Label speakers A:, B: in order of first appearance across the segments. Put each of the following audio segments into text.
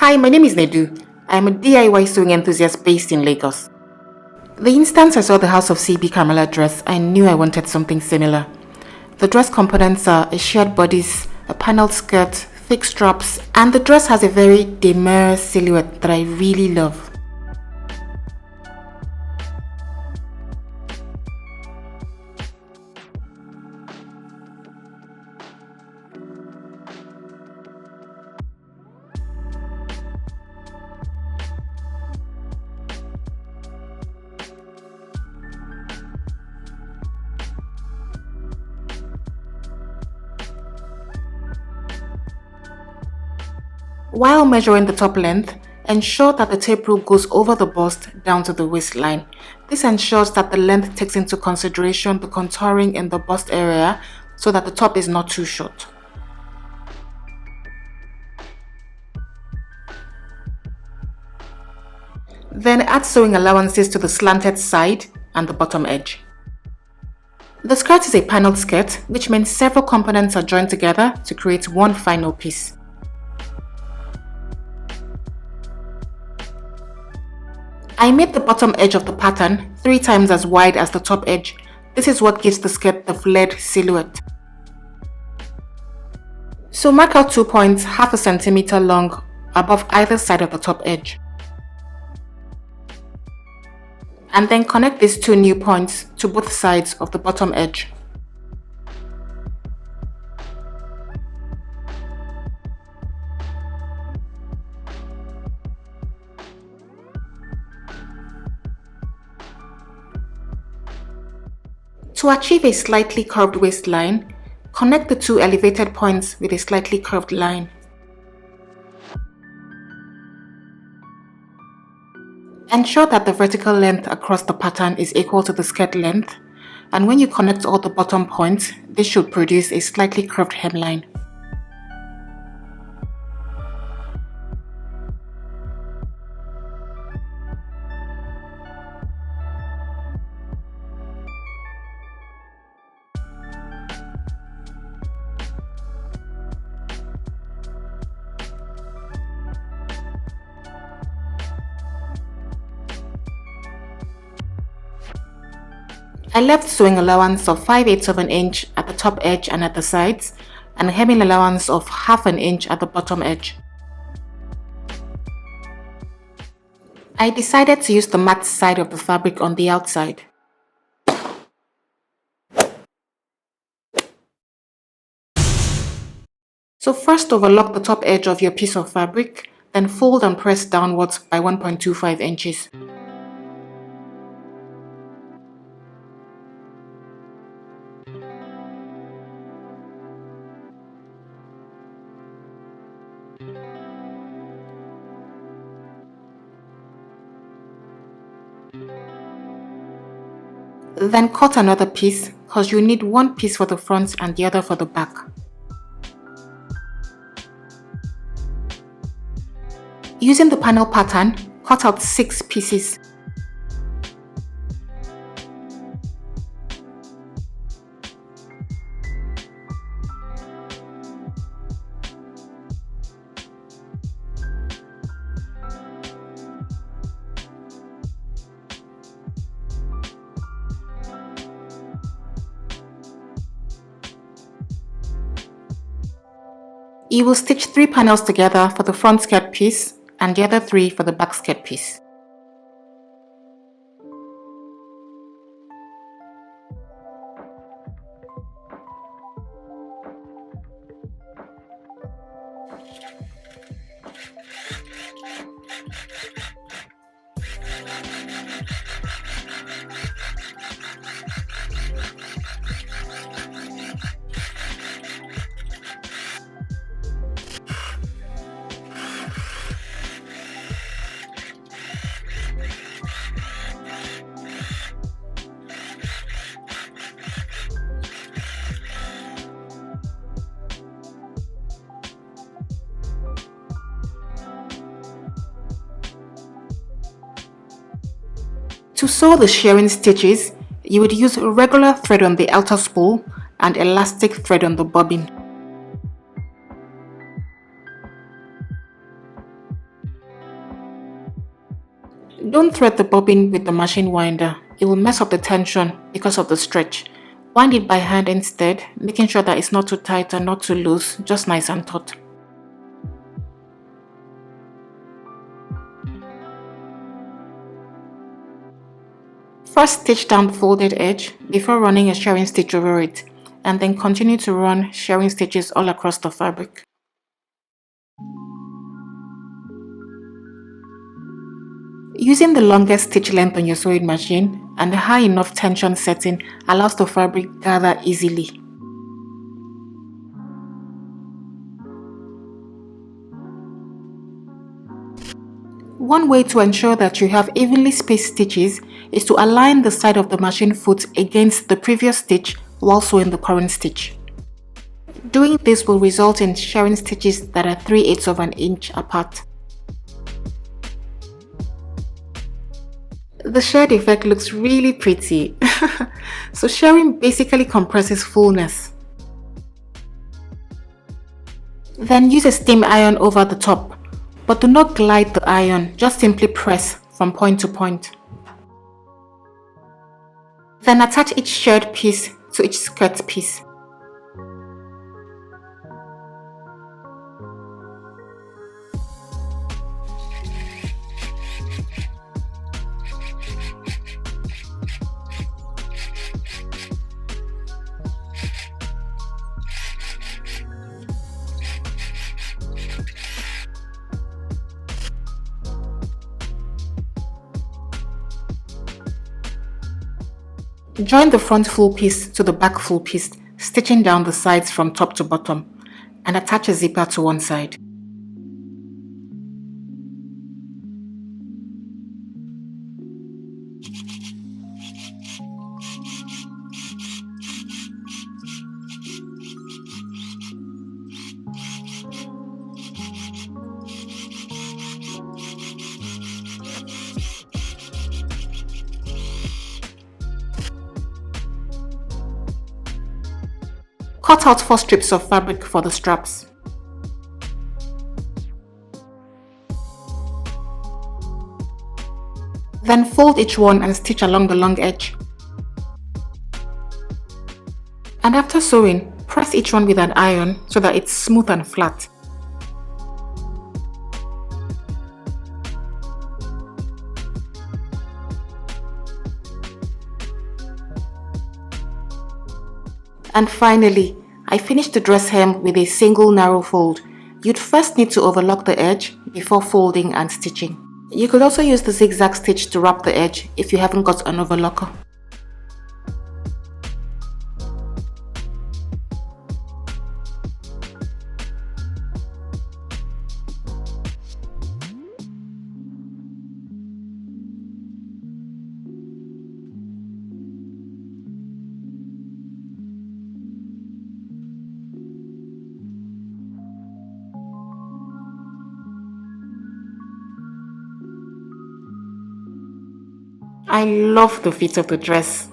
A: Hi, my name is Nedu. I'm a DIY sewing enthusiast based in Lagos. The instant I saw the House of CB Carmela dress, I knew I wanted something similar. The dress components are a shared bodice, a panelled skirt, thick straps, and the dress has a very demure silhouette that I really love. While measuring the top length, ensure that the tape rule goes over the bust down to the waistline. This ensures that the length takes into consideration the contouring in the bust area so that the top is not too short. Then add sewing allowances to the slanted side and the bottom edge. The skirt is a panelled skirt, which means several components are joined together to create one final piece. I made the bottom edge of the pattern 3 times as wide as the top edge. This is what gives the skirt the flared silhouette. So mark out 2 points half a centimeter long above either side of the top edge. And then connect these 2 new points to both sides of the bottom edge. To achieve a slightly curved waistline, connect the 2 elevated points with a slightly curved line. Ensure that the vertical length across the pattern is equal to the skirt length, and when you connect all the bottom points, this should produce a slightly curved hemline. I left sewing allowance of 5/8 of an inch at the top edge and at the sides, and a hemming allowance of 1/2 an inch at the bottom edge. I decided to use the matte side of the fabric on the outside. So first overlock the top edge of your piece of fabric, then fold and press downwards by 1.25 inches. Then cut another piece, because you need one piece for the front and the other for the back. Using the panel pattern, cut out 6 pieces. You will stitch 3 panels together for the front skirt piece and the other 3 for the back skirt piece. To sew the shirring stitches, you would use regular thread on the outer spool and elastic thread on the bobbin. Don't thread the bobbin with the machine winder. It will mess up the tension because of the stretch. Wind it by hand instead, making sure that it's not too tight and not too loose, just nice and taut. First stitch down the folded edge before running a shirring stitch over it, and then continue to run shirring stitches all across the fabric. Using the longest stitch length on your sewing machine and a high enough tension setting allows the fabric gather easily. One way to ensure that you have evenly spaced stitches is to align the side of the machine foot against the previous stitch while sewing the current stitch. Doing this will result in shirring stitches that are 3/8 of an inch apart. The shirred effect looks really pretty. So shirring basically compresses fullness. Then use a steam iron over the top, but do not glide the iron, just simply press from point to point. Then attach each shirred piece to each skirt piece. Join the front full piece to the back full piece, stitching down the sides from top to bottom, and attach a zipper to one side. Cut out 4 strips of fabric for the straps. Then fold each one and stitch along the long edge. And after sewing, press each one with an iron so that it's smooth and flat. And finally, I finished the dress hem with a single narrow fold. You'd first need to overlock the edge before folding and stitching. You could also use the zigzag stitch to wrap the edge if you haven't got an overlocker. I love the fit of the dress.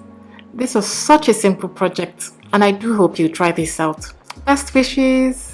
A: This was such a simple project, and I do hope you try this out. Best wishes!